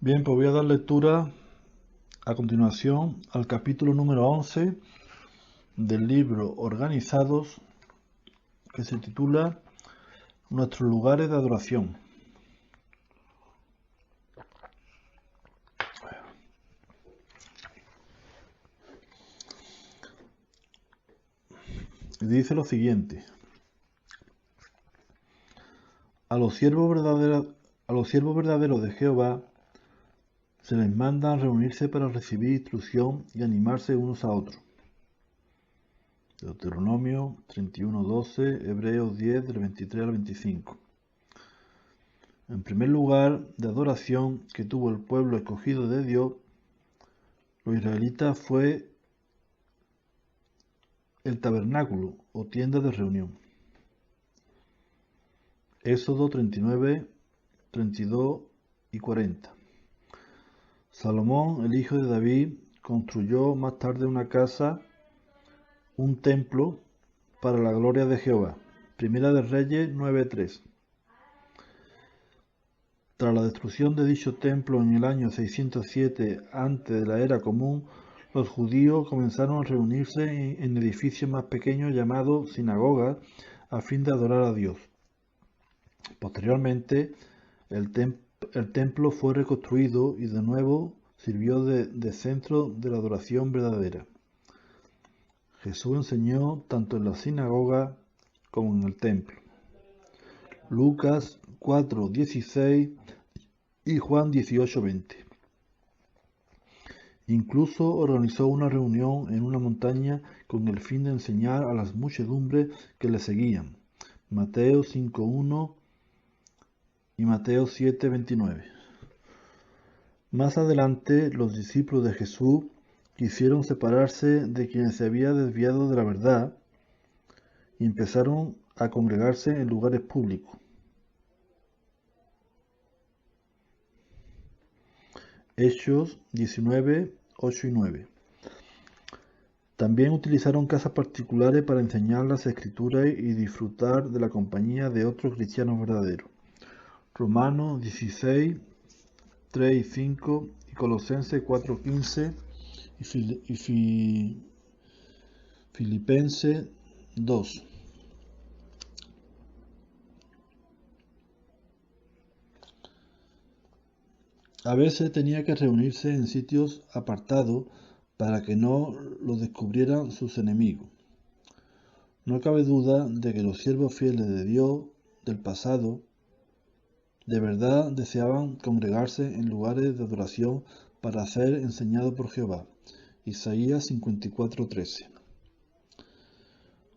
Bien, pues voy a dar lectura a continuación al capítulo número 11 del libro Organizados, que se titula Nuestros lugares de adoración. Y dice lo siguiente: a los siervos verdaderos de Jehová se les manda reunirse para recibir instrucción y animarse unos a otros. Deuteronomio 31:12, Hebreos 10, del 23 al 25. En primer lugar de adoración que tuvo el pueblo escogido de Dios, los israelitas, fue el tabernáculo o tienda de reunión. Éxodo 39, 32 y 40. Salomón, el hijo de David, construyó más tarde una casa, un templo para la gloria de Jehová. Primera de Reyes 9:3. Tras la destrucción de dicho templo en el año 607 antes de la era común, los judíos comenzaron a reunirse en edificios más pequeños llamados sinagogas a fin de adorar a Dios. Posteriormente, el templo fue reconstruido y de nuevo sirvió de centro de la adoración verdadera. Jesús enseñó tanto en la sinagoga como en el templo. Lucas 4:16 y Juan 18:20. Incluso organizó una reunión en una montaña con el fin de enseñar a las muchedumbres que le seguían. Mateo 5:1 y Mateo 7:29. Más adelante, los discípulos de Jesús quisieron separarse de quienes se habían desviado de la verdad y empezaron a congregarse en lugares públicos. Hechos 19, 8 y 9. También utilizaron casas particulares para enseñar las escrituras y disfrutar de la compañía de otros cristianos verdaderos. Romanos 16, 3 y 5 y Colosenses 4:15 y Filipenses 2. A veces tenía que reunirse en sitios apartados para que no lo descubrieran sus enemigos. No cabe duda de que los siervos fieles de Dios del pasado de verdad deseaban congregarse en lugares de adoración para ser enseñados por Jehová. Isaías 54:13.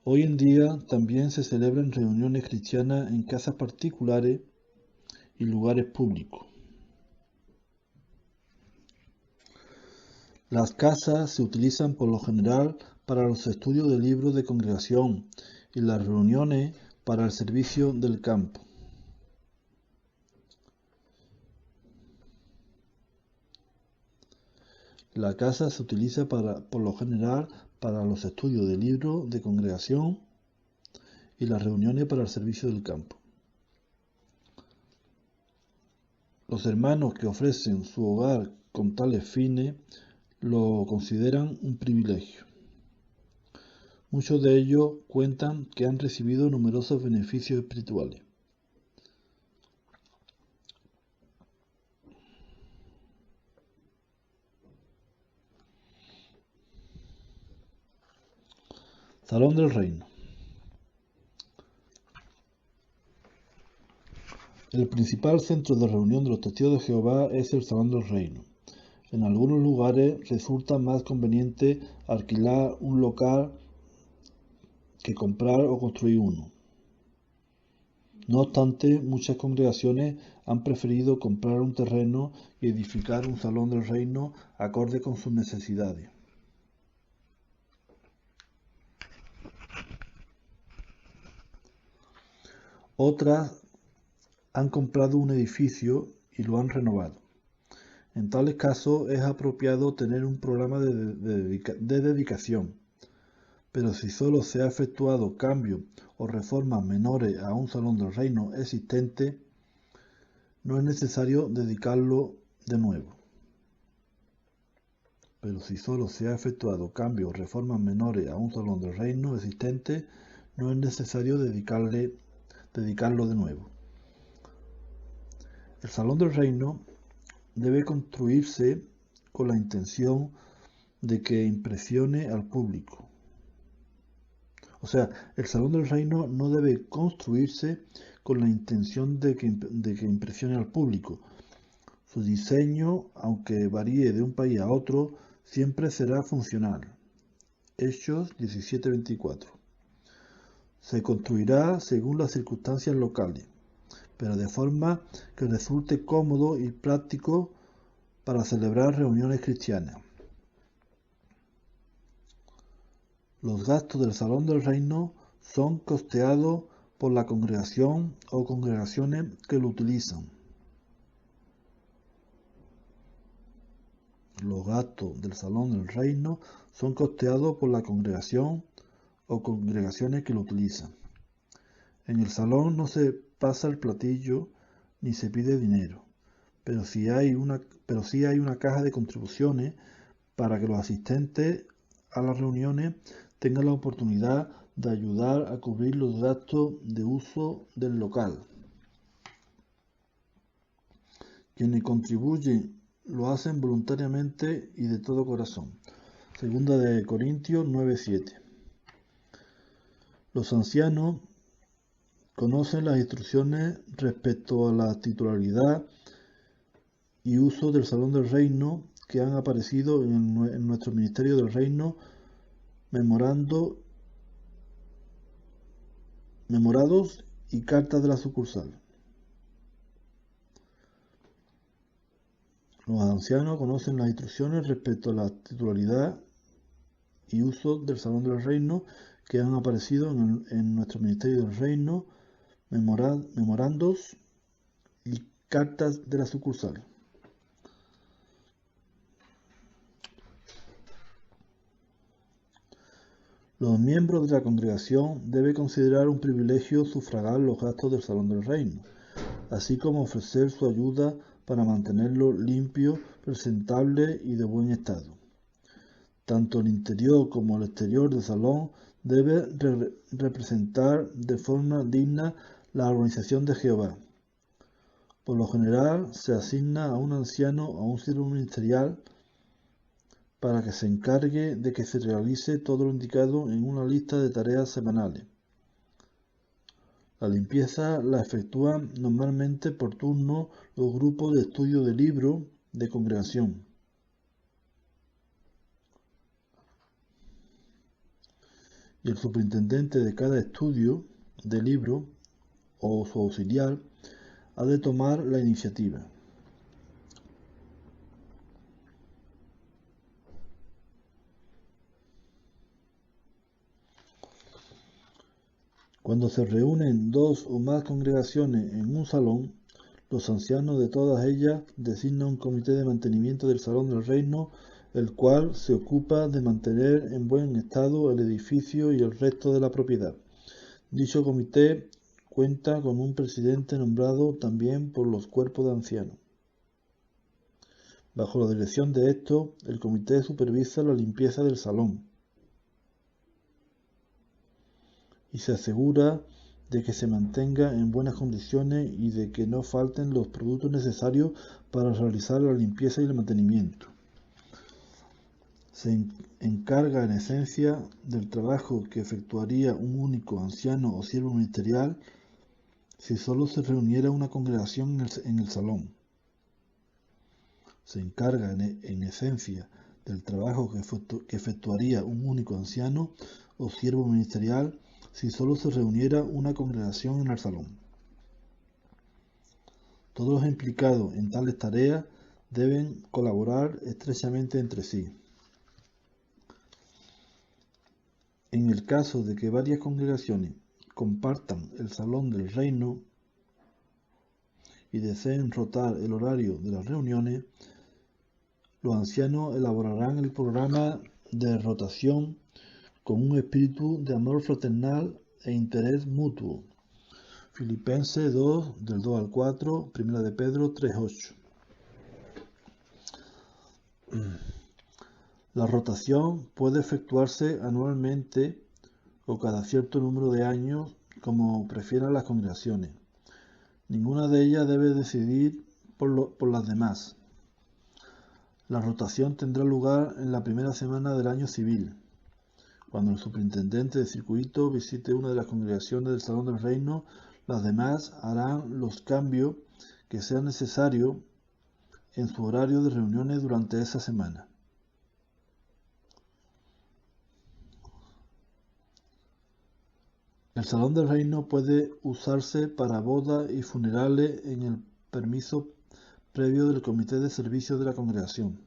Hoy en día también se celebran reuniones cristianas en casas particulares y lugares públicos. Las casas se utilizan por lo general para los estudios de libros de congregación y las reuniones para el servicio del campo. La casa se utiliza por lo general para los estudios de libros de congregación y las reuniones para el servicio del campo. Los hermanos que ofrecen su hogar con tales fines lo consideran un privilegio. Muchos de ellos cuentan que han recibido numerosos beneficios espirituales. Salón del Reino. El principal centro de reunión de los testigos de Jehová es el Salón del Reino. En algunos lugares resulta más conveniente alquilar un local que comprar o construir uno. No obstante, muchas congregaciones han preferido comprar un terreno y edificar un salón del reino acorde con sus necesidades. Otras han comprado un edificio y lo han renovado. En tales casos es apropiado tener un programa de dedicación, pero si solo se ha efectuado cambios o reformas menores a un salón del reino existente, no es necesario dedicarlo de nuevo. Pero si solo se ha efectuado cambios o reformas menores a un salón del reino existente, no es necesario dedicarlo de nuevo. El salón del reino debe construirse con la intención de que impresione al público. O sea, el salón del reino no debe construirse con la intención de que impresione al público. Su diseño, aunque varíe de un país a otro, siempre será funcional. Hechos 17:24. Se construirá según las circunstancias locales, pero de forma que resulte cómodo y práctico para celebrar reuniones cristianas. Los gastos del Salón del Reino son costeados por la congregación o congregaciones que lo utilizan. Los gastos del Salón del Reino son costeados por la congregación o congregaciones que lo utilizan. En el salón no se pasa el platillo ni se pide dinero, pero sí hay una caja de contribuciones para que los asistentes a las reuniones tengan la oportunidad de ayudar a cubrir los gastos de uso del local. Quienes contribuyen lo hacen voluntariamente y de todo corazón. Segunda de Corintios 9:7. Los ancianos conocen las instrucciones respecto a la titularidad y uso del Salón del Reino que han aparecido en nuestro Ministerio del Reino, memorados y cartas de la sucursal. Los ancianos conocen las instrucciones respecto a la titularidad y uso del Salón del Reino que han aparecido en nuestro Ministerio del Reino, memorandos y cartas de la sucursal. Los miembros de la congregación deben considerar un privilegio sufragar los gastos del Salón del Reino, así como ofrecer su ayuda para mantenerlo limpio, presentable y de buen estado. Tanto el interior como el exterior del salón debe representar de forma digna la organización de Jehová. Por lo general, se asigna a un anciano o a un siervo ministerial para que se encargue de que se realice todo lo indicado en una lista de tareas semanales. La limpieza la efectúan normalmente por turno los grupos de estudio de libro de congregación. Y el superintendente de cada estudio de libro o su auxiliar ha de tomar la iniciativa. Cuando se reúnen dos o más congregaciones en un salón, los ancianos de todas ellas designan un comité de mantenimiento del Salón del Reino, el cual se ocupa de mantener en buen estado el edificio y el resto de la propiedad. Dicho comité cuenta con un presidente nombrado también por los cuerpos de ancianos. Bajo la dirección de estos, el comité supervisa la limpieza del salón y se asegura de que se mantenga en buenas condiciones y de que no falten los productos necesarios para realizar la limpieza y el mantenimiento. Se encarga en esencia del trabajo que efectuaría un único anciano o siervo ministerial si solo se reuniera una congregación en el salón. Se encarga en esencia del trabajo que efectuaría un único anciano o siervo ministerial si solo se reuniera una congregación en el salón. Todos los implicados en tales tareas deben colaborar estrechamente entre sí. En el caso de que varias congregaciones compartan el Salón del Reino y deseen rotar el horario de las reuniones, los ancianos elaborarán el programa de rotación con un espíritu de amor fraternal e interés mutuo. Filipenses 2, del 2 al 4, 1 de Pedro 3:8. La rotación puede efectuarse anualmente o cada cierto número de años, como prefieran las congregaciones. Ninguna de ellas debe decidir por las demás. La rotación tendrá lugar en la primera semana del año civil, cuando el superintendente de circuito visite una de las congregaciones del Salón del Reino. Las demás harán los cambios que sean necesarios en su horario de reuniones durante esa semana. El Salón del Reino puede usarse para bodas y funerales en el permiso previo del Comité de Servicios de la Congregación.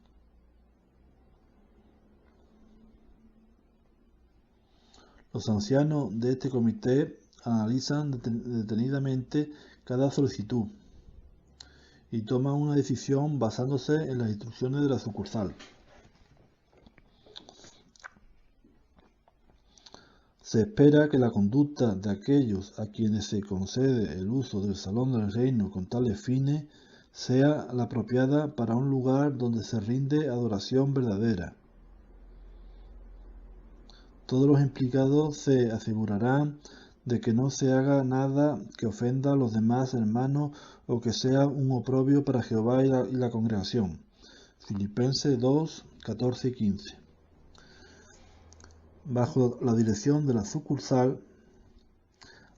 Los ancianos de este comité analizan detenidamente cada solicitud y toman una decisión basándose en las instrucciones de la sucursal. Se espera que la conducta de aquellos a quienes se concede el uso del Salón del Reino con tales fines sea la apropiada para un lugar donde se rinde adoración verdadera. Todos los implicados se asegurarán de que no se haga nada que ofenda a los demás hermanos o que sea un oprobio para Jehová y la congregación. Filipenses 2, 14 y 15. Bajo la dirección de la sucursal,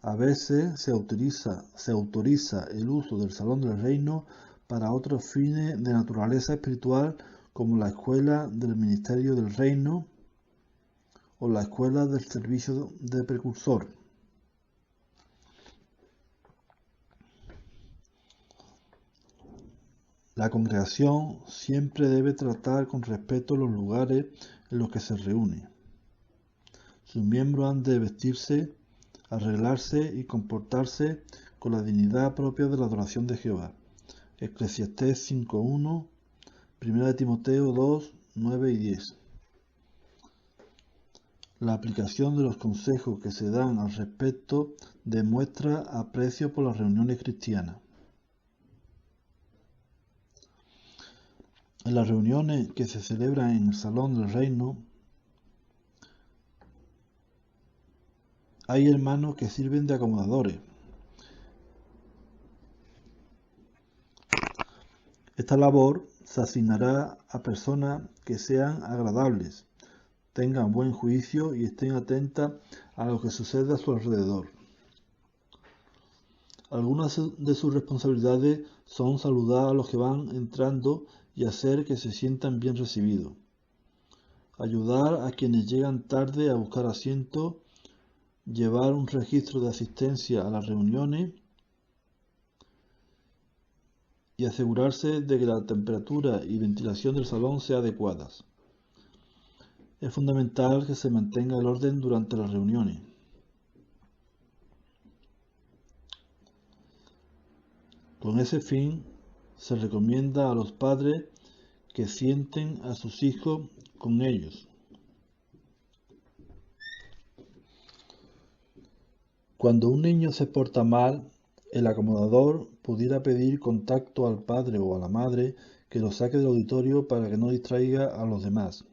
a veces se autoriza el uso del Salón del Reino para otros fines de naturaleza espiritual, como la escuela del ministerio del reino o la escuela del servicio de precursor. La congregación siempre debe tratar con respeto los lugares en los que se reúne. Sus miembros han de vestirse, arreglarse y comportarse con la dignidad propia de la adoración de Jehová. Eclesiastés 5:1, 1 Timoteo 2, 9 y 10. La aplicación de los consejos que se dan al respecto demuestra aprecio por las reuniones cristianas. En las reuniones que se celebran en el Salón del Reino, hay hermanos que sirven de acomodadores. Esta labor se asignará a personas que sean agradables, tengan buen juicio y estén atentas a lo que sucede a su alrededor. Algunas de sus responsabilidades son saludar a los que van entrando y hacer que se sientan bien recibidos, ayudar a quienes llegan tarde a buscar asiento, llevar un registro de asistencia a las reuniones y asegurarse de que la temperatura y ventilación del salón sean adecuadas. Es fundamental que se mantenga el orden durante las reuniones. Con ese fin, se recomienda a los padres que sienten a sus hijos con ellos. Cuando un niño se porta mal, el acomodador pudiera pedir contacto al padre o a la madre que lo saque del auditorio para que no distraiga a los demás.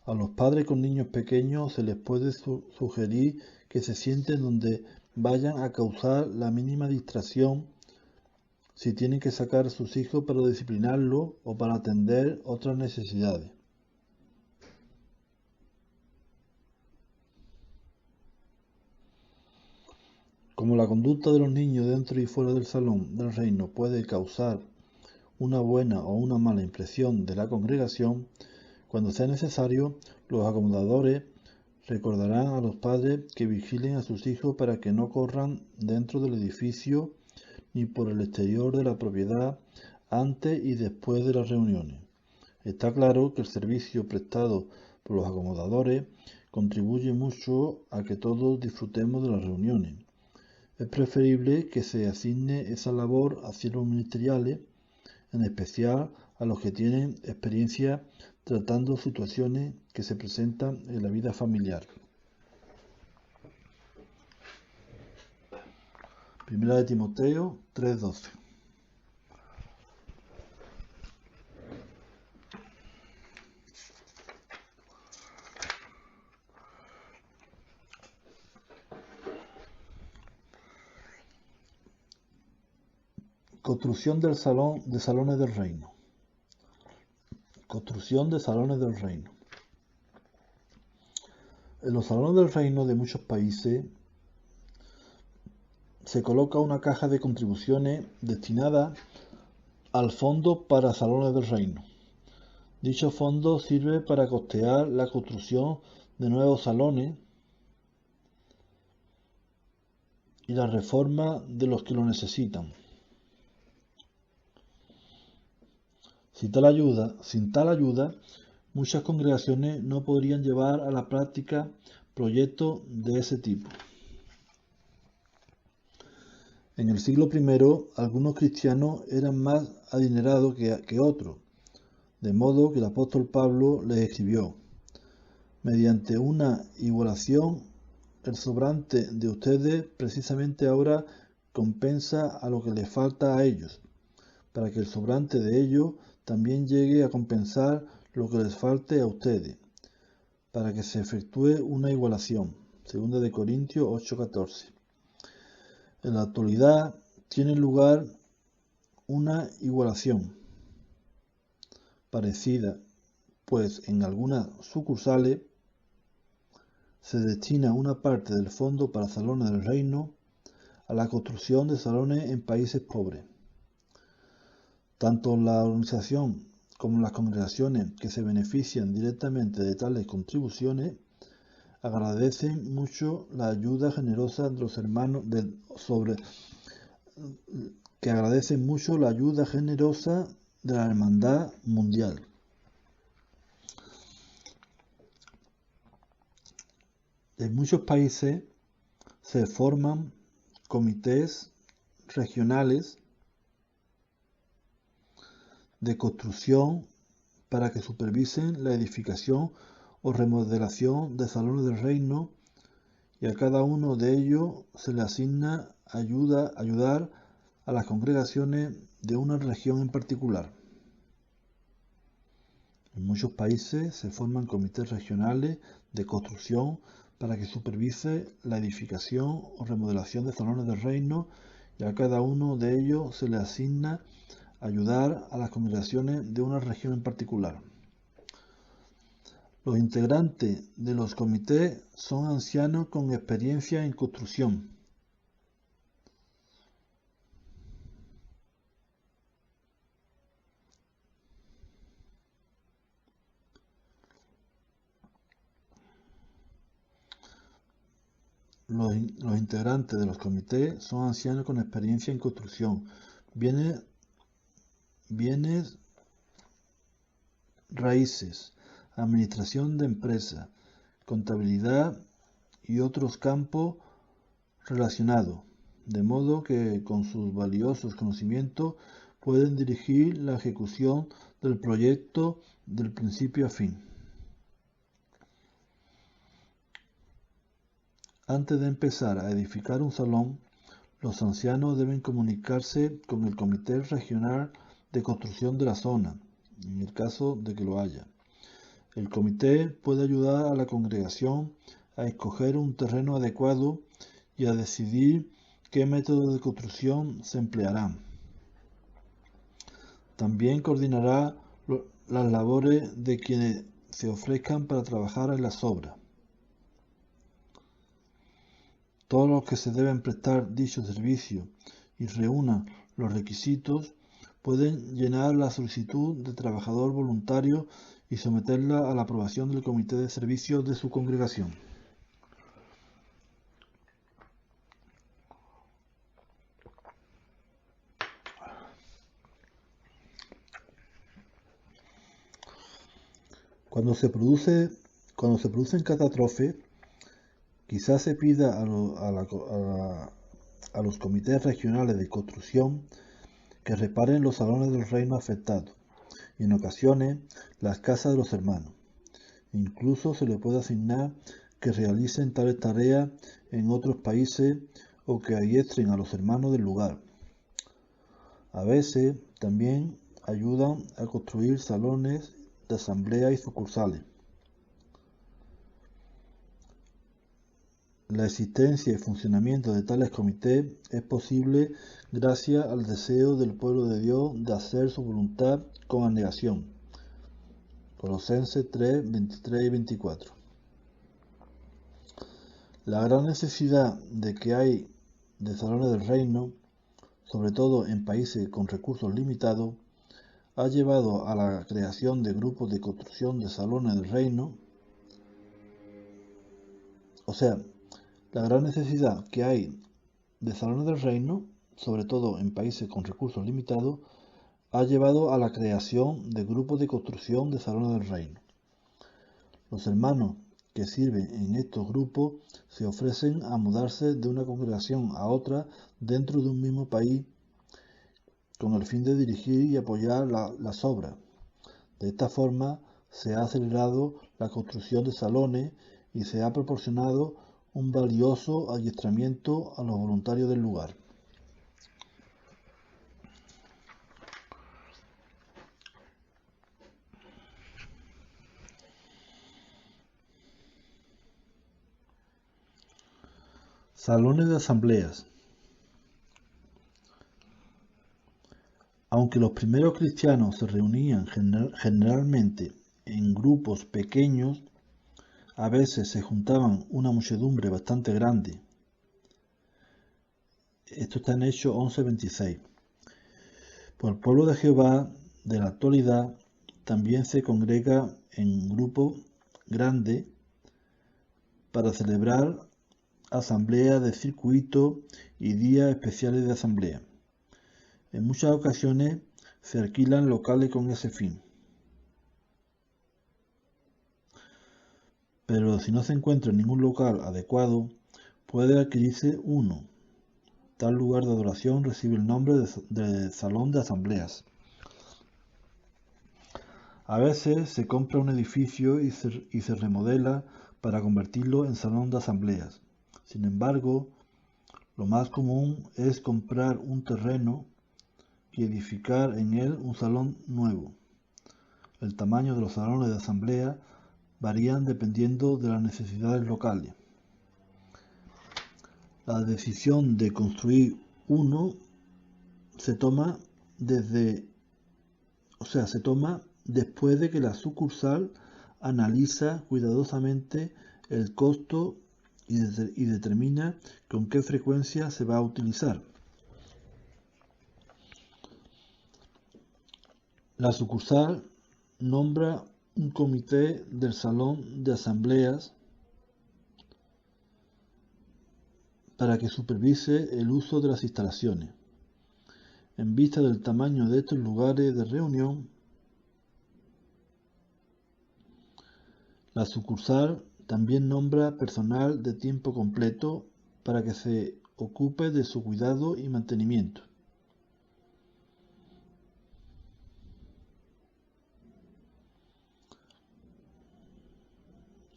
A los padres con niños pequeños se les puede sugerir que se sienten donde vayan a causar la mínima distracción si tienen que sacar a sus hijos para disciplinarlo o para atender otras necesidades. Como la conducta de los niños dentro y fuera del Salón del Reino puede causar una buena o una mala impresión de la congregación, cuando sea necesario, los acomodadores recordarán a los padres que vigilen a sus hijos para que no corran dentro del edificio ni por el exterior de la propiedad antes y después de las reuniones. Está claro que el servicio prestado por los acomodadores contribuye mucho a que todos disfrutemos de las reuniones. Es preferible que se asigne esa labor a siervos ministeriales, en especial a los que tienen experiencia tratando situaciones que se presentan en la vida familiar. Primera de Timoteo 3:12. Construcción de salones del reino. Construcción de salones del reino. En los salones del reino de muchos países se coloca una caja de contribuciones destinada al fondo para salones del reino. Dicho fondo sirve para costear la construcción de nuevos salones y la reforma de los que lo necesitan. Sin tal ayuda, muchas congregaciones no podrían llevar a la práctica proyectos de ese tipo. En el siglo I, algunos cristianos eran más adinerados que otros, de modo que el apóstol Pablo les escribió: mediante una igualación, el sobrante de ustedes precisamente ahora compensa a lo que les falta a ellos, para que el sobrante de ellos también llegue a compensar lo que les falte a ustedes, para que se efectúe una igualación. 2 de Corintios 8:14. En la actualidad tiene lugar una igualación parecida, pues en algunas sucursales se destina una parte del fondo para salones del reino a la construcción de salones en países pobres. Tanto la organización como las congregaciones que se benefician directamente de tales contribuciones agradecen mucho la ayuda generosa de los hermanos de la hermandad mundial. En muchos países se forman comités regionales de construcción para que supervisen la edificación o remodelación de salones del reino, y a cada uno de ellos se le asigna ayudar a las congregaciones de una región en particular. En muchos países se forman comités regionales de construcción para que supervise la edificación o remodelación de salones del reino, y a cada uno de ellos se le asigna ayudar a las congregaciones de una región en particular. Los integrantes de los comités son ancianos con experiencia en construcción. Los integrantes de los comités son ancianos con experiencia en construcción, bienes raíces, administración de empresas, contabilidad y otros campos relacionados, de modo que con sus valiosos conocimientos pueden dirigir la ejecución del proyecto del principio a fin. Antes de empezar a edificar un salón, los ancianos deben comunicarse con el Comité Regional de Construcción de la zona, en el caso de que lo haya. El comité puede ayudar a la congregación a escoger un terreno adecuado y a decidir qué método de construcción se empleará. También coordinará las labores de quienes se ofrezcan para trabajar en las obras. Todos los que se deben prestar dicho servicio y reúnan los requisitos pueden llenar la solicitud de trabajador voluntario y someterla a la aprobación del comité de servicios de su congregación. Cuando se producen catástrofes, quizás se pida a los comités regionales de construcción que reparen los salones del reino afectados, y en ocasiones las casas de los hermanos. Incluso se le puede asignar que realicen tales tareas en otros países o que adiestren a los hermanos del lugar. A veces también ayudan a construir salones de asamblea y sucursales. La existencia y funcionamiento de tales comités es posible gracias al deseo del pueblo de Dios de hacer su voluntad con abnegación. Colosenses 3, 23 y 24. La gran necesidad de que hay de salones del reino, sobre todo en países con recursos limitados, ha llevado a la creación de grupos de construcción de salones del reino. O sea, la gran necesidad que hay de salones del reino, sobre todo en países con recursos limitados, ha llevado a la creación de grupos de construcción de salones del reino. Los hermanos que sirven en estos grupos se ofrecen a mudarse de una congregación a otra dentro de un mismo país con el fin de dirigir y apoyar las obras. De esta forma se ha acelerado la construcción de salones y se ha proporcionado un valioso adiestramiento a los voluntarios del lugar. Salones de asambleas. Aunque los primeros cristianos se reunían generalmente en grupos pequeños, a veces se juntaban una muchedumbre bastante grande. Esto está en Hechos 11:26. Por el pueblo de Jehová de la actualidad también se congrega en grupos grandes para celebrar asambleas de circuito y días especiales de asamblea. En muchas ocasiones se alquilan locales con ese fin. Pero si no se encuentra ningún local adecuado, puede adquirirse uno. Tal lugar de adoración recibe el nombre de salón de asambleas. A veces se compra un edificio y se remodela para convertirlo en salón de asambleas. Sin embargo, lo más común es comprar un terreno y edificar en él un salón nuevo. El tamaño de los salones de asamblea varían dependiendo de las necesidades locales. La decisión de construir uno se toma después de que la sucursal analiza cuidadosamente el costo y determina con qué frecuencia se va a utilizar. La sucursal nombra un comité del salón de asambleas para que supervise el uso de las instalaciones. En vista del tamaño de estos lugares de reunión, la sucursal también nombra personal de tiempo completo para que se ocupe de su cuidado y mantenimiento.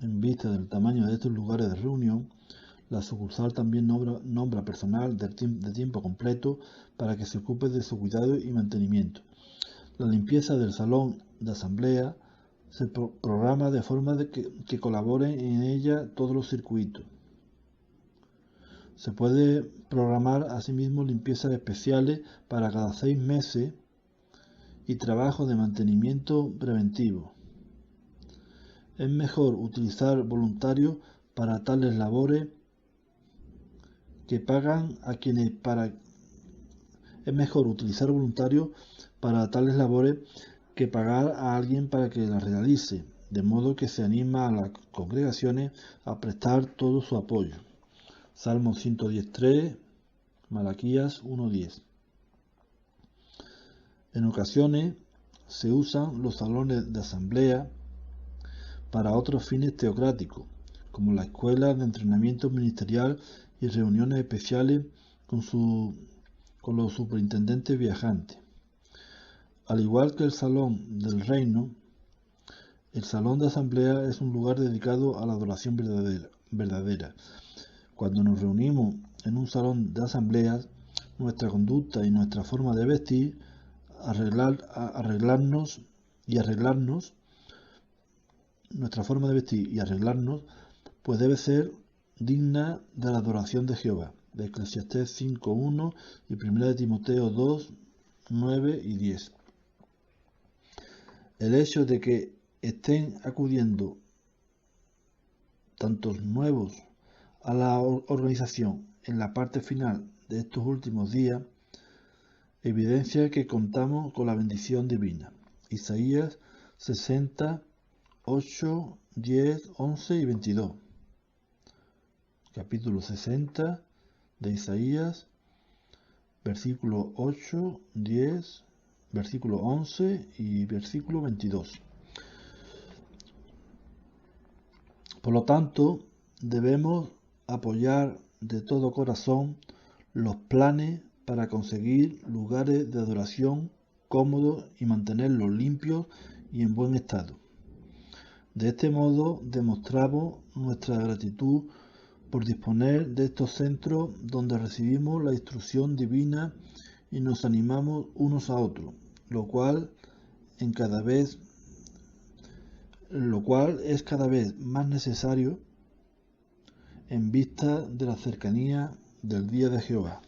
En vista del tamaño de estos lugares de reunión, la sucursal también nombra personal de tiempo completo para que se ocupe de su cuidado y mantenimiento. La limpieza del salón de asamblea se programa de forma que colaboren en ella todos los circuitos. Se puede programar asimismo limpiezas especiales para cada 6 meses y trabajos de mantenimiento preventivo. Es mejor utilizar voluntarios para tales labores que pagan a quienes que pagar a alguien para que las realice, de modo que se anima a las congregaciones a prestar todo su apoyo. Salmo 110:3, Malaquías 1:10. En ocasiones se usan los salones de asamblea para otros fines teocráticos, como la escuela de entrenamiento ministerial y reuniones especiales con los superintendentes viajantes. Al igual que el salón del reino, el salón de asamblea es un lugar dedicado a la adoración verdadera. Cuando nos reunimos en un salón de asambleas, nuestra conducta y nuestra forma de vestir, arreglarnos, pues debe ser digna de la adoración de Jehová, de Eclesiastés 5:1 y 1 de Timoteo 2:9 y 10. El hecho de que estén acudiendo tantos nuevos a la organización en la parte final de estos últimos días evidencia que contamos con la bendición divina. Isaías 60, 8, 10, 11 y 22. Capítulo 60 de Isaías, versículo 8, 10, versículo 11 y versículo 22. Por lo tanto, debemos apoyar de todo corazón los planes para conseguir lugares de adoración cómodos y mantenerlos limpios y en buen estado. De este modo demostramos nuestra gratitud por disponer de estos centros donde recibimos la instrucción divina y nos animamos unos a otros, lo cual es cada vez más necesario en vista de la cercanía del día de Jehová.